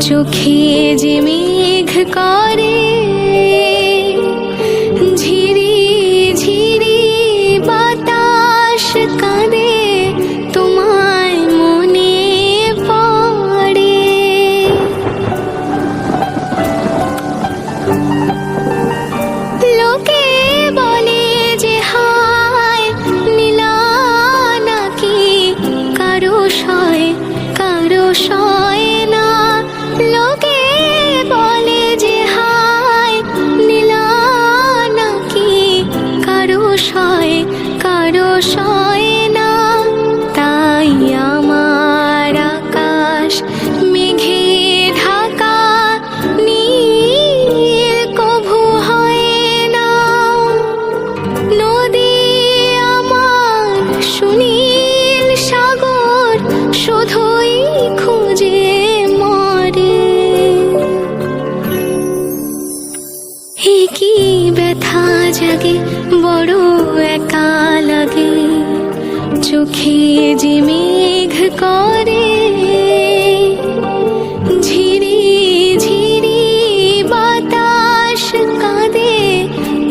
চোখে যে মেঘ করে ঝিরি ঝিরি বাতাস কাঁদে তোমায় মনে পড়ে। লোকে বলে যে হায় নীলা নাকি কারো সয় কারো সয় না। লোকে বলে যে হায় নীলা নাকি কারো সয় কারো সয় না। তাই আমার আকাশ মেঘে ঢাকা নীল কভু হয় না। নদী আমার সুনীল সাগর শুধুই খুঁজে মরে। কি ব্যথা জাগে বড় একা লাগে চোখে যে মেঘ করে ঝিরি ঝিরি বাতাস কাঁদে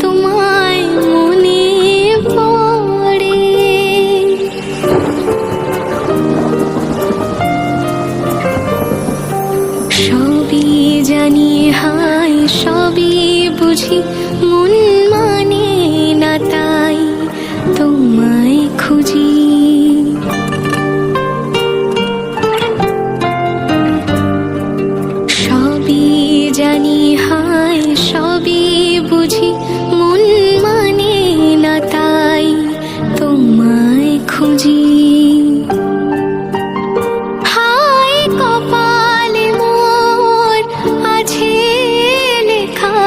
তোমায় মনে পড়ে। সবই জানি হায় সবই বুঝি মন মানে না তাই তোমায় খুঁজি। সবই জানি হায় সবই বুঝি মন মানে না তাই তোমায় খুঁজি। হায় কপালে মোর আছে লেখা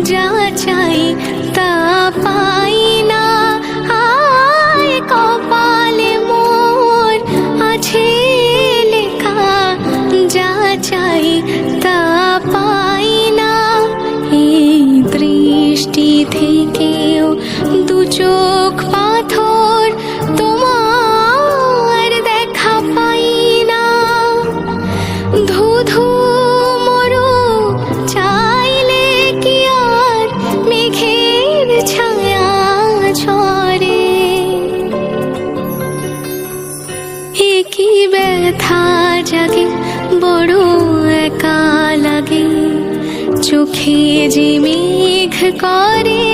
যা চাই তা পাই না। হায় কপালে মোর আছে লেখা যা চাই তা পাই না। এই দৃষ্টি থেকেও দু চোখ পাথর তোমার দেখা পাই না। ধুধু মরু চাইলে কি আর মেঘের ছায়া ঝরে। কি ব্যথা জাগে বড় একা লাগে চোখে যে মেঘ করে